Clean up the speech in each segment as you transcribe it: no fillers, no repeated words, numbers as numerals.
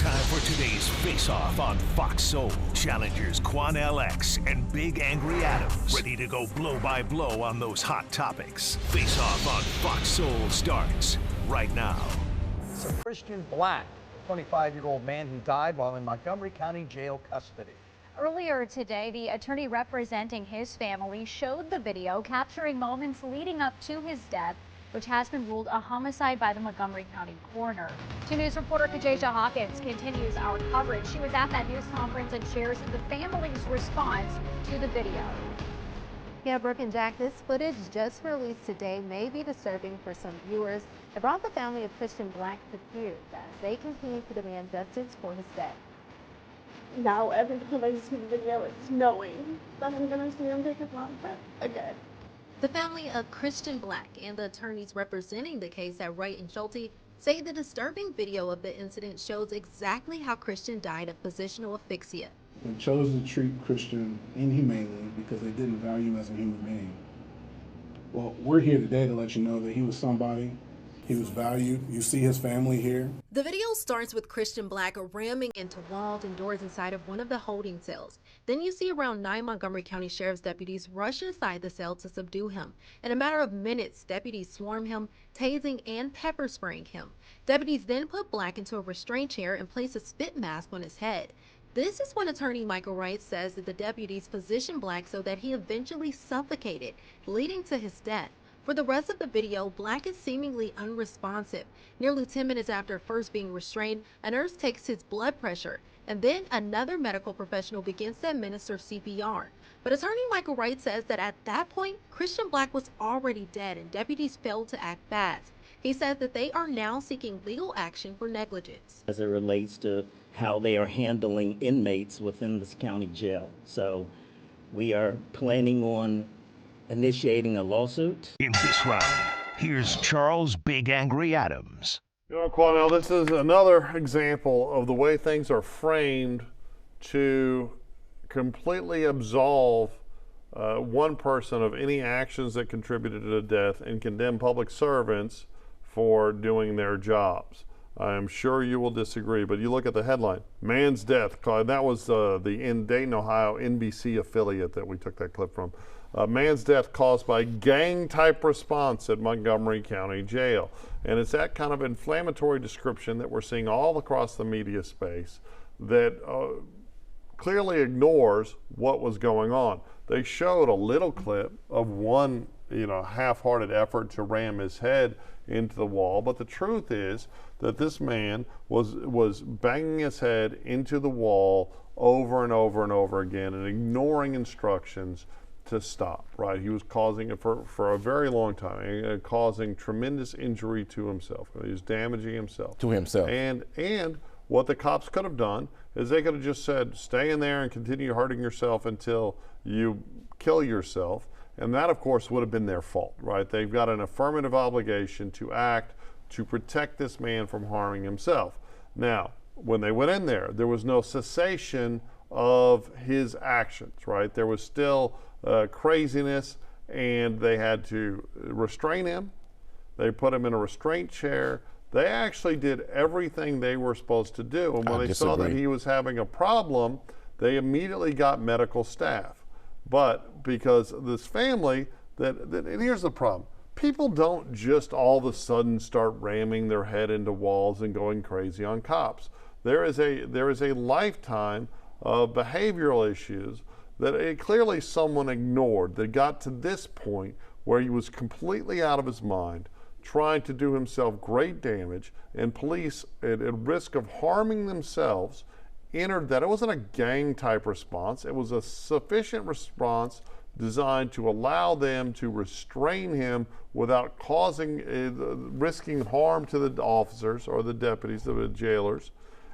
Time for today's face-off on Fox Soul. Challengers Quan LX and Big Angry Adams, ready to go blow by blow on those hot topics. Face-off on Fox Soul starts right now. So Christian Black, a 25-year-old man who died while in Montgomery County jail custody. Earlier today, the attorney representing his family showed the video capturing moments leading up to his death, which has been ruled a homicide by the Montgomery County coroner. 2 News reporter Kajasia Hawkins continues our coverage. She was at that news conference and shares the family's response to the video. Yeah, Brooke and Jack, this footage just released today may be disturbing for some viewers. It brought the family of Christian Black to tears as they continue to demand justice for his death. Now every time I see the video, it's knowing that I'm gonna see him take his last breath again. The family of Christian Black and the attorneys representing the case at Wright and Schulte say the disturbing video of the incident shows exactly how Christian died of positional asphyxia. They chose to treat Christian inhumanely because they didn't value him as a human being. Well, we're here today to let you know that he was somebody. He was valued. You see his family here. The video starts with Christian Black ramming into walls and doors inside of one of the holding cells. Then you see around 9 Montgomery County Sheriff's deputies rush inside the cell to subdue him. In a matter of minutes, deputies swarm him, tasing and pepper spraying him. Deputies then put Black into a restraint chair and place a spit mask on his head. This is when attorney Michael Wright says that the deputies positioned Black so that he eventually suffocated, leading to his death. For the rest of the video, Black is seemingly unresponsive. Nearly 10 minutes after first being restrained, a nurse takes his blood pressure, and then another medical professional begins to administer CPR. But attorney Michael Wright says that at that point, Christian Black was already dead and deputies failed to act fast. He says that they are now seeking legal action for negligence. As it relates to how they are handling inmates within this county jail. So we are planning on initiating a lawsuit. In this round, here's Charles Big Angry Adams. You know, Quanell, this is another example of the way things are framed to completely absolve one person of any actions that contributed to the death and condemn public servants for doing their jobs. I am sure you will disagree, but you look at the headline, man's death. That was the Dayton, Ohio NBC affiliate that we took that clip from. Man's death caused by gang-type response at Montgomery County Jail. And it's that kind of inflammatory description that we're seeing all across the media space that clearly ignores what was going on. They showed a little clip of one, half-hearted effort to ram his head into the wall, but the truth is that this man was banging his head into the wall over and over and over again and ignoring instructions to stop, right? He was causing it for a very long time, and causing tremendous injury to himself. He was damaging himself. To himself. And what the cops could have done is they could have just said, stay in there and continue hurting yourself until you kill yourself. And that, of course, would have been their fault, right? They've got an affirmative obligation to act to protect this man from harming himself. Now, when they went in there, there was no cessation of his actions, right? There was still craziness, and they had to restrain him. They put him in a restraint chair. They actually did everything they were supposed to do. And when they saw that he was having a problem, they immediately got medical staff. But because this family, and here's the problem. People don't just all of a sudden start ramming their head into walls and going crazy on cops. There is a lifetime of behavioral issues that clearly someone ignored, that got to this point where he was completely out of his mind, trying to do himself great damage, and police, at risk of harming themselves, entered that. It wasn't a gang type response. It was a sufficient response designed to allow them to restrain him without risking harm to the officers or the deputies, the jailers.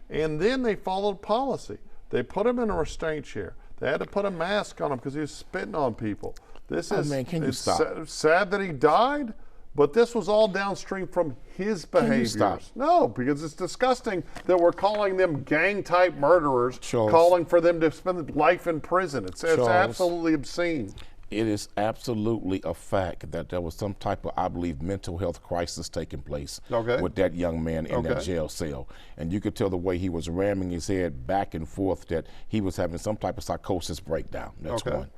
And then they followed policy. They put him in a restraint chair. They had to put a mask on him because he was spitting on people. This is sad that he died, but this was all downstream from his behaviors. No, because it's disgusting that we're calling them gang-type murderers, calling for them to spend life in prison. It's absolutely obscene. It is absolutely a fact that there was some type of, I believe, mental health crisis taking place with that young man in that jail cell. And you could tell the way he was ramming his head back and forth that he was having some type of psychosis breakdown. That's one.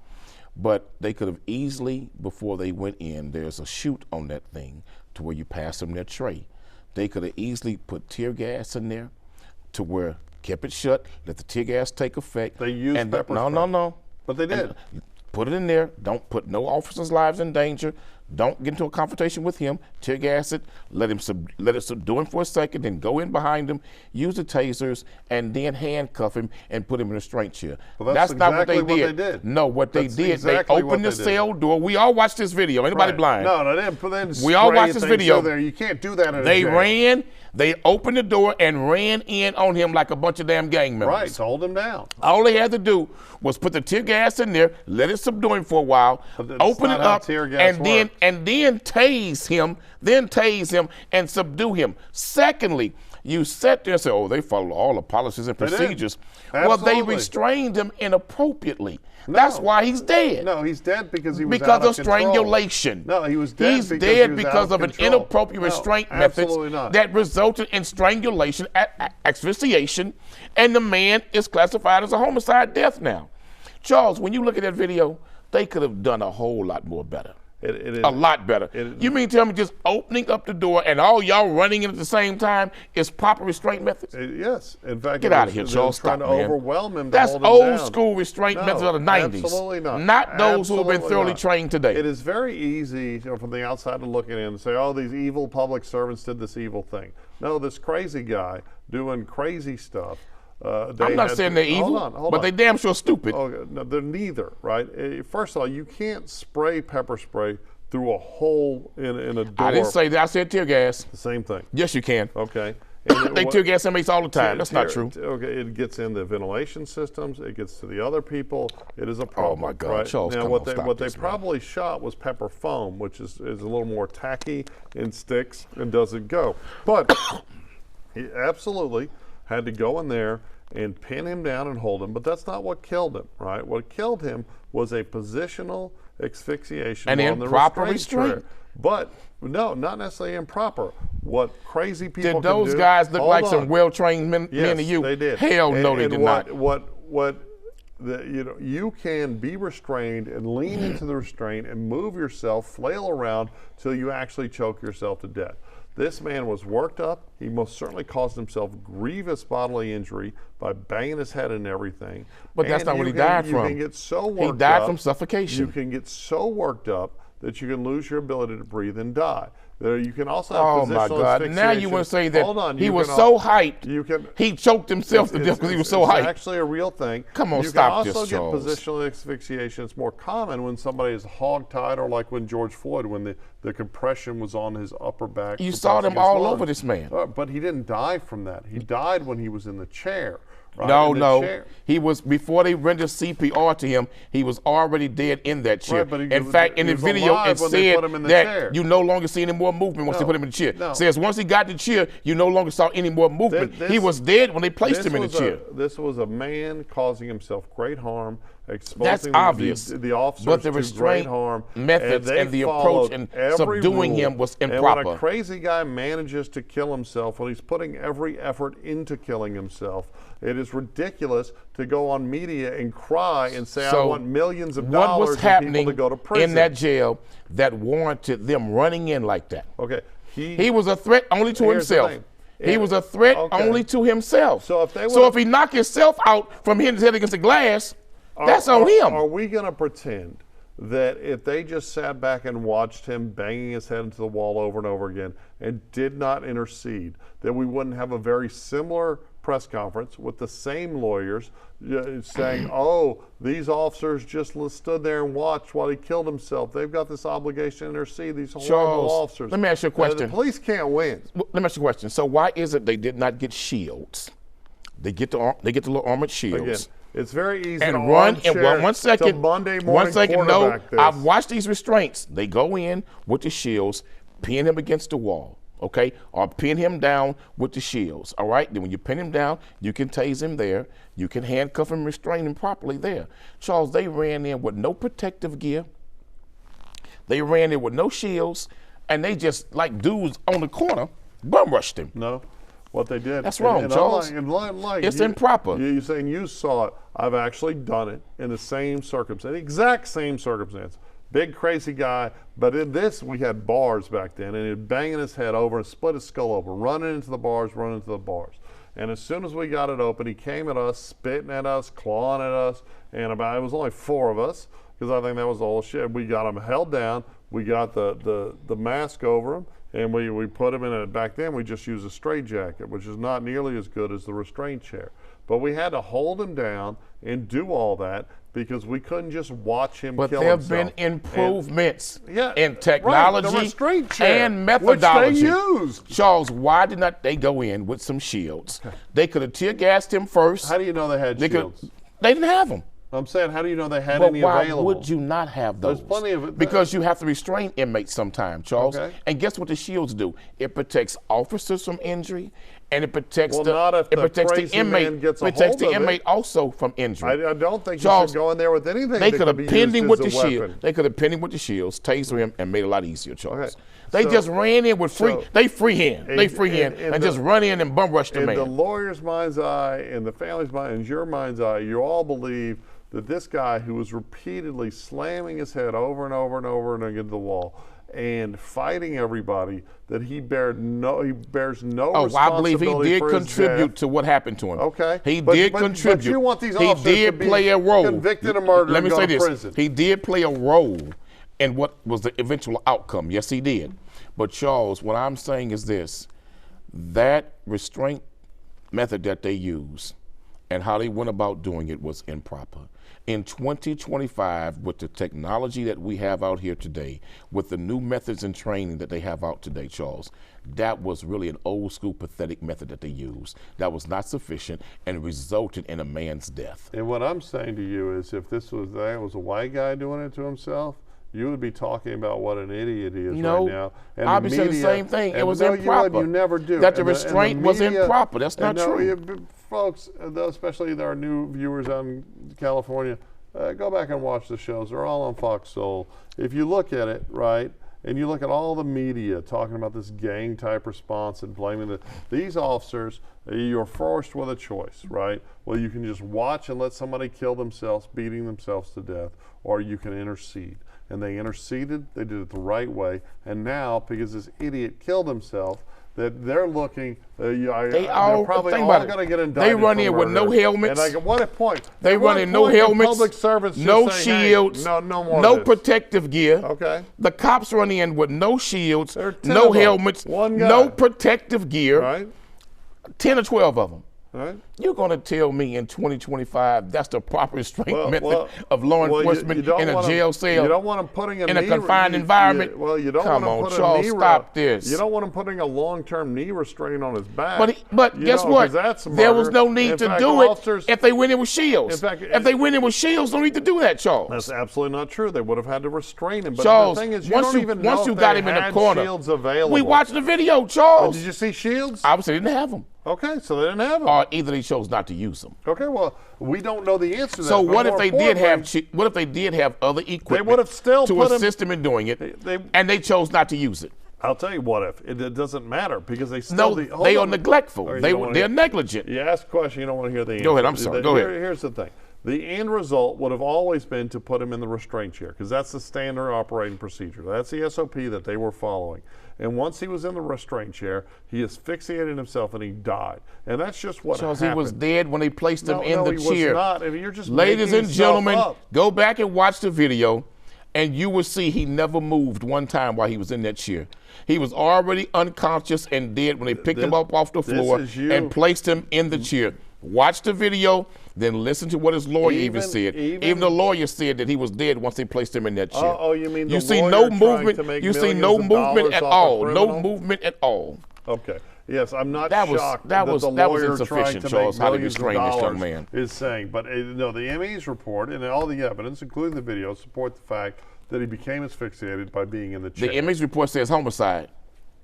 But they could have easily, before they went in, there's a chute on that thing to where you pass them their tray. They could have easily put tear gas in there to where, kept it shut, let the tear gas take effect. They used pepper spray. No. But they did. Put it in there. Don't put no officers' lives in danger. Don't get into a confrontation with him. Tear gas it. Let it subdue him for a second. Then go in behind him. Use the tasers and then handcuff him and put him in a restraint chair. Well, that's not what exactly they did. No, what they did, exactly they opened the cell door. We all watched this video. Anybody blind? No, they didn't put in. We all watched this video. There, you can't do that in a They jail. ran. They opened the door and ran in on him like a bunch of damn gang members. Right, to hold him down. All they had to do was put the tear gas in there, let it subdue him for a while, open it up, and then tase him and subdue him. Secondly, you sat there and said, oh, they follow all the policies and procedures. Well, they restrained him inappropriately. No. That's why he's dead. No, he's dead because he was out of control. Strangulation. No, he was dead. He's dead because of an inappropriate restraint method that resulted in strangulation, asphyxiation, and the man is classified as a homicide death now. Charles, when you look at that video, they could have done a whole lot more better. A lot better. You mean tell me just opening up the door and all y'all running in at the same time is proper restraint methods? Yes. In fact, get out of here, Charles. Trying to overwhelm him. That's old school restraint methods of the 90s. Absolutely not. Not those who have been thoroughly trained today. It is very easy, from the outside to look in and say, oh, these evil public servants did this evil thing. No, this crazy guy doing crazy stuff. I'm not saying they're evil, but they damn sure stupid. No, they're neither, right? First of all, you can't spray pepper spray through a hole in a door. I didn't say that. I said tear gas. The same thing. Yes, you can. Okay. They tear gas inmates all the time. That's not true. Okay, it gets in the ventilation systems. It gets to the other people. It is a problem. Oh my God, right? Charles! Now, what they probably shot was pepper foam, which is a little more tacky and sticks and doesn't go. But he absolutely had to go in there and pin him down and hold him, but that's not what killed him, right? What killed him was a positional asphyxiation and on the improper restraint. But no, not necessarily improper. What crazy people did those guys look like some well-trained men to you? They did. Hell no, they did not. You can be restrained and lean into the restraint and move yourself, flail around till you actually choke yourself to death. This man was worked up. He most certainly caused himself grievous bodily injury by banging his head and everything. But that's not what he died from. You can get so worked up. He died from suffocation. You can get so worked up that you can lose your ability to breathe and die. You can also have positional asphyxiation. Oh my God! Now you want to say that he was so hyped, he choked himself to death because he was so hyped. It's actually a real thing. Come on, stop this, Charles. You can also get positional asphyxiation. It's more common when somebody is hog-tied, or like when George Floyd, when the compression was on his upper back. You saw them all over this man. But he didn't die from that. He died when he was in the chair. Right, no. He was, before they rendered CPR to him, he was already dead in that chair. Right, in fact, in the video, it said that you no longer see any more movement once they put him in the chair. It says once he got in the chair, you no longer saw any more movement. He was dead when they placed him in the chair. This was a man causing himself great harm, exposing the officers but the to great harm. Methods and the approach and subduing him was improper. And when a crazy guy manages to kill himself, when he's putting every effort into killing himself, it is ridiculous to go on media and cry and say, I want millions of dollars what was happening to go to prison. In that jail that warranted them running in like that? Okay. He was a threat only to himself. He was a threat only to himself. So if he knocked himself out from hitting his head against the glass, that's on him. Are we going to pretend that if they just sat back and watched him banging his head into the wall over and over again and did not intercede, that we wouldn't have a very similar press conference with the same lawyers saying, oh, these officers just stood there and watched while he killed himself. They've got this obligation to intercede, these horrible officers. Let me ask you a question. The police can't win. Let me ask you a question. So why is it they did not get shields? They get the little armored shields. Again, it's very easy and to run and one second. Monday morning quarterback this. I've watched these restraints. They go in with the shields, pin him against the wall. Okay, or pin him down with the shields, all right? Then when you pin him down, you can tase him there. You can handcuff him, restrain him properly there. Charles, they ran in with no protective gear, They ran there with no shields, and they just, like dudes on the corner, bum rushed him. No. What they did. That's wrong, Charles. It's improper. You're saying you saw it. I've actually done it in the same circumstance, exact same circumstance. Big crazy guy, but in this we had bars back then, and he'd banging his head over and split his skull open, running into the bars. And as soon as we got it open, he came at us, spitting at us, clawing at us, and it was only 4 of us, because I think that was the whole shit. We got him held down, we got the mask over him, and we put him in a, back then we just used a straitjacket, which is not nearly as good as the restraint chair. But we had to hold him down and do all that because we couldn't just watch him kill himself. But there have been improvements in technology right, the restraint chair, and methodology. Which they used. Charles, why did not they go in with some shields? Okay. They could have tear gassed him first. How do you know they had shields? They didn't have them. I'm saying, how do you know they had any available? Why would you not have those? There's plenty of it. Because you have to restrain inmates sometimes, Charles. Okay. And guess what the shields do? It protects officers from injury, and it protects the inmate. It protects the inmate also from injury. I don't think Charles, you should go in there with anything. They could have pinned him with the shield. They could have pinned him with the shields, taser him, and made it a lot easier, Charles. Okay. They just ran in with free hand. They free hand and just run in and bum rush the man. In the lawyer's mind's eye, in the family's mind, in your mind's eye, you all believe that this guy who was repeatedly slamming his head over and over and over and against the wall and fighting everybody, that he bears no responsibility. I believe he did contribute to what happened to him. Okay. He did contribute. But you want these officers to be play a role. Convicted of murder Let me and say go to this. prison. He did play a role in what was the eventual outcome. Yes, he did. But Charles, what I'm saying is this: that restraint method that they use and how they went about doing it was improper. In 2025, with the technology that we have out here today, with the new methods and training that they have out today, Charles, that was really an old school pathetic method that they used. That was not sufficient and resulted in a man's death. And what I'm saying to you is, if that was a white guy doing it to himself, you would be talking about what an idiot he is right now. And I'll be saying the same thing. It was improper. You never do. That the restraint was improper. That's not true. Folks, especially our new viewers out in California, go back and watch the shows. They're all on Fox Soul. If you look at it, right, and you look at all the media talking about this gang-type response and blaming these officers, you're forced with a choice, right? Well, you can just watch and let somebody kill themselves, beating themselves to death, or you can intercede. And they interceded, they did it the right way, and now, because this idiot killed himself, that they're looking, they're probably all going to get indicted. They run in with no helmets. And what a point. They run in no helmets, public servants no say, shields, hey, no protective gear. Okay. The cops run in with no shields, no helmets, no protective gear. Right. 10 or 12 of them. Right. You're going to tell me in 2025 that's the proper restraint method of law enforcement in a jail cell? You don't want them putting in a confined environment? You don't Come want on, Charles, stop this. You don't want him putting a long-term knee restraint on his back. But guess what? There was no need to do it if they went in with shields. In fact, if they went in with shields, don't need to do that, Charles. That's absolutely not true. They would have had to restrain him. But Charles, the thing is, once you got him in the corner, shields available. We watched the video, Charles. Did you see shields? Obviously, they didn't have them. Okay, so they didn't have them. Or either they chose not to use them. Okay, well, we don't know the answer to that. So what if they did have other equipment they would have still to assist them in doing it, and they chose not to use it? I'll tell you what if. It doesn't matter because they still... No, they are neglectful. They're negligent. You ask a question, you don't want to hear the answer. Go ahead, I'm sorry. Go ahead. Here's the thing. The end result would have always been to put him in the restraint chair because that's the standard operating procedure. That's the SOP that they were following. And once he was in the restraint chair, he asphyxiated himself and he died. And that's just what happened. He was dead when they placed him in the chair. He was not. I mean, you're just Ladies and gentlemen, up. Go back and watch the video, and you will see he never moved one time while he was in that chair. He was already unconscious and dead when they picked him up off the floor and placed him in the chair. Watch the video, then listen to what his lawyer even said. Even the lawyer said that he was dead once they placed him in that chair. Oh, you mean you see no movement? You see no movement at all. No movement at all. Okay. Yes, I'm not shocked that the lawyer trying to Charles, make millions of dollars young man is saying. But no, the ME's report and all the evidence, including the video, support the fact that he became asphyxiated by being in the chair. The ME's report says homicide.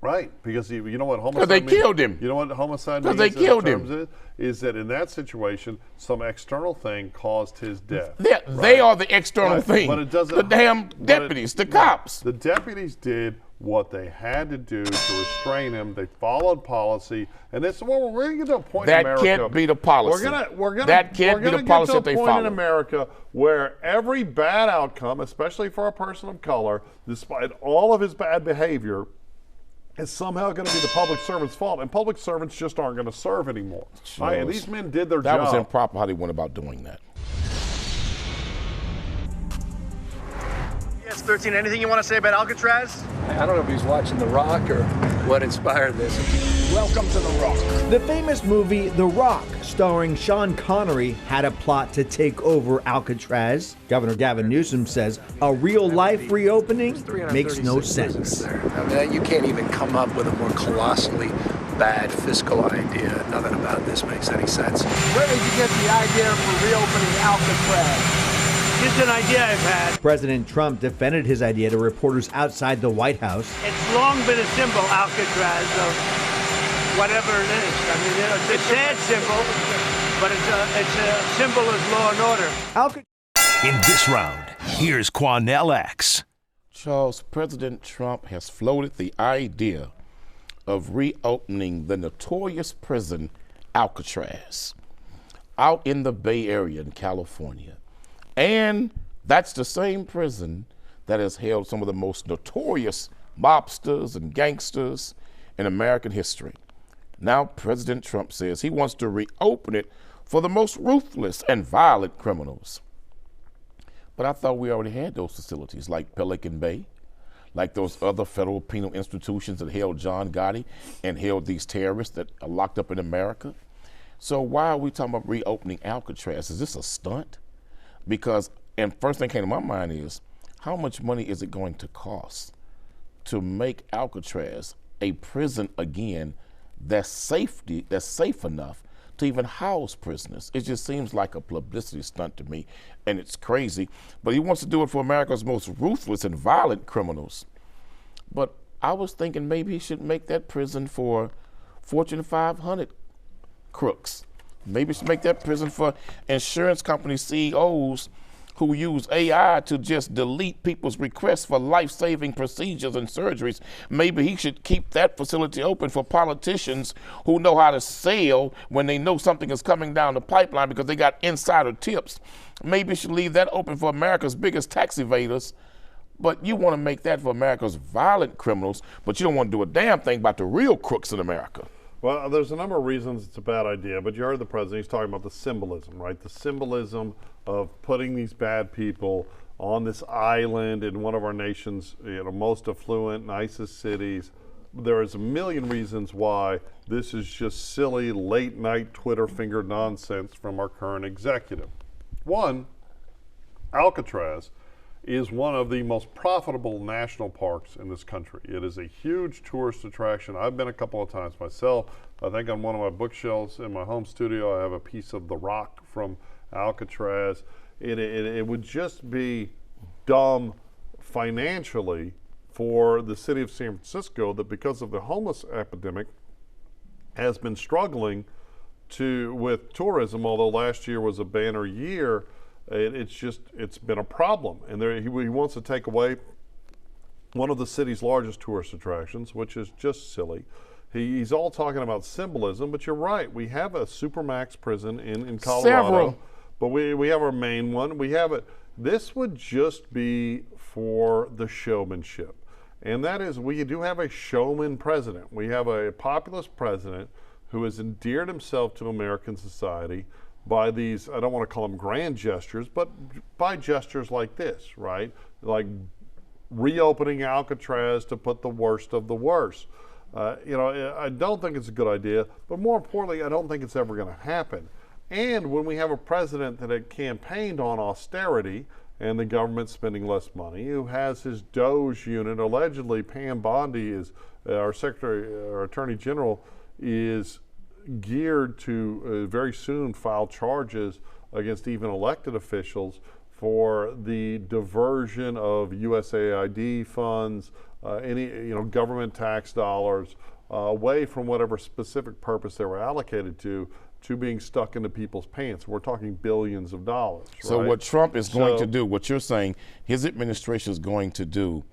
Right, because you know what homicide they means? killed him. You know what homicide means? They killed him. Is that in that situation, some external thing caused his death. They are the external thing. But it doesn't. The damn deputies, the cops. The deputies did what they had to do to restrain him. They followed policy, and this. Well, we're going to get to a point in America. That can't be the policy. That can't be the policy that they follow. We're going to get to a point in America where every bad outcome, especially for a person of color, despite all of his bad behavior, is somehow going to be the public servant's fault, and public servants just aren't going to serve anymore. Right? These men did their job. That was improper how they went about doing that. Yes, 13, anything you want to say about Alcatraz? I don't know if he's watching The Rock or what inspired this. Welcome to The Rock. The famous movie The Rock, starring Sean Connery, had a plot to take over Alcatraz. Governor Gavin Newsom says a real-life reopening makes no sense. I mean, you can't even come up with a more colossally bad fiscal idea. Nothing about this makes any sense. Where did you get the idea for reopening Alcatraz? It's an idea I've had. President Trump defended his idea to reporters outside the White House. It's long been a symbol, Alcatraz, of whatever it is. I mean, it's a sad symbol, but it's a symbol of law and order. In this round, here's Quanell X. Charles, President Trump has floated the idea of reopening the notorious prison Alcatraz out in the Bay Area in California. And that's the same prison that has held some of the most notorious mobsters and gangsters in American history. Now President Trump says he wants to reopen it for the most ruthless and violent criminals. But I thought we already had those facilities like Pelican Bay, like those other federal penal institutions that held John Gotti and held these terrorists that are locked up in America. So why are we talking about reopening Alcatraz? Is this a stunt? Because, and first thing came to my mind is, how much money is it going to cost to make Alcatraz a prison again that's safe enough to even house prisoners? It just seems like a publicity stunt to me, and it's crazy. But he wants to do it for America's most ruthless and violent criminals. But I was thinking maybe he should make that prison for Fortune 500 crooks. Maybe he should make that prison for insurance company CEOs who use AI to just delete people's requests for life-saving procedures and surgeries. Maybe he should keep that facility open for politicians who know how to sell when they know something is coming down the pipeline because they got insider tips. Maybe he should leave that open for America's biggest tax evaders. But you want to make that for America's violent criminals, but you don't want to do a damn thing about the real crooks in America. Well, there's a number of reasons it's a bad idea, but you heard the president, he's talking about the symbolism, right? The symbolism of putting these bad people on this island in one of our nation's most affluent, nicest cities. There is a million reasons why this is just silly, late-night Twitter finger nonsense from our current executive. One, Alcatraz is one of the most profitable national parks in this country. It is a huge tourist attraction. I've been a couple of times myself. I think on one of my bookshelves in my home studio, I have a piece of The Rock from Alcatraz. It would just be dumb financially for the city of San Francisco that because of the homeless epidemic has been struggling with tourism, although last year was a banner year. It's been a problem, and he wants to take away one of the city's largest tourist attractions, which is just silly. He's all talking about symbolism, but you're right. We have a supermax prison in Colorado, several. But we have our main one. We have it. This would just be for the showmanship, and that is we do have a showman president. We have a populist president who has endeared himself to American society by these, I don't want to call them grand gestures, but by gestures like this, right? Like reopening Alcatraz to put the worst of the worst. I don't think it's a good idea, but more importantly, I don't think it's ever going to happen. And when we have a president that had campaigned on austerity and the government spending less money, who has his DOGE unit, allegedly Pam Bondi is our Attorney General, is geared to very soon file charges against even elected officials for the diversion of USAID funds, any government tax dollars away from whatever specific purpose they were allocated to being stuck into people's pants. We're talking billions of dollars. So right? what Trump is going to do, what you're saying, his administration is going to do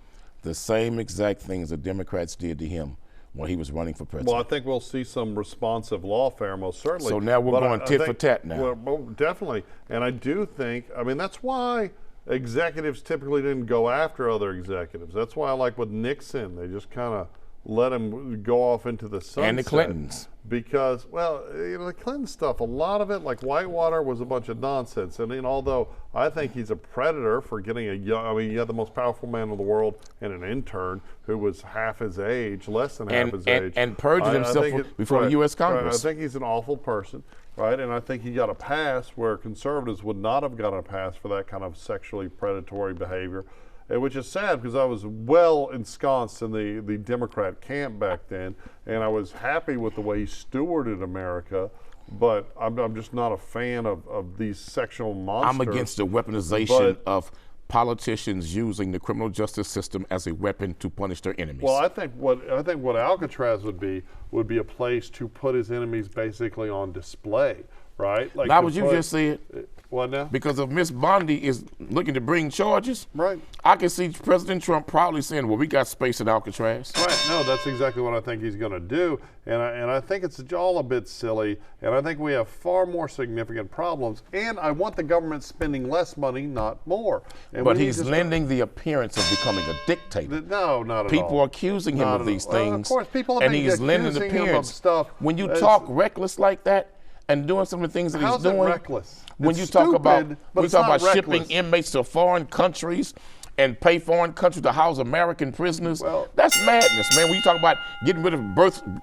the same exact things the Democrats did to him when he was running for president. Well, I think we'll see some responsive lawfare, most certainly. So now we're going tit for tat now. Well, definitely. And I do think, that's why executives typically didn't go after other executives. That's why I like with Nixon, they just kind of let him go off into the sunset. And the Clintons. Because, the Clinton stuff, a lot of it, like Whitewater, was a bunch of nonsense. And although I think he's a predator for getting you had the most powerful man in the world and an intern who was half his age, less than half his age. And perjured himself before the U.S. Congress. Right, I think he's an awful person, right? And I think he got a pass where conservatives would not have gotten a pass for that kind of sexually predatory behavior. Which is sad because I was well ensconced in the Democrat camp back then, and I was happy with the way he stewarded America, but I'm just not a fan of these sexual monsters. I'm against the weaponization of politicians using the criminal justice system as a weapon to punish their enemies. Well, I think what Alcatraz would be a place to put his enemies basically on display, right? Like now, would you just say it? What now? Because if Miss Bondi is looking to bring charges, right? I can see President Trump proudly saying, "Well, we got space at Alcatraz." Right. No, that's exactly what I think he's going to do, and I think it's all a bit silly, and I think we have far more significant problems. And I want the government spending less money, not more. And but he's lending the appearance of becoming a dictator. No, not at all. People are accusing him of these things. Of course, people have and been he's lending the appearance of stuff. When you talk reckless like that and doing some of the things that he's doing, reckless? When you talk about shipping inmates to foreign countries and pay foreign countries to house American prisoners, that's madness, man. When you talk about getting rid of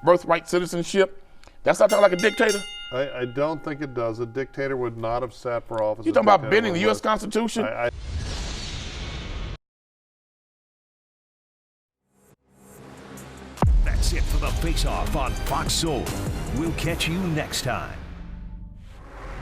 birthright citizenship, that's not talking like a dictator. I don't think it does. A dictator would not have sat for office. You talking about bending the U.S. Constitution? That's it for the Face Off on Fox Soul. We'll catch you next time.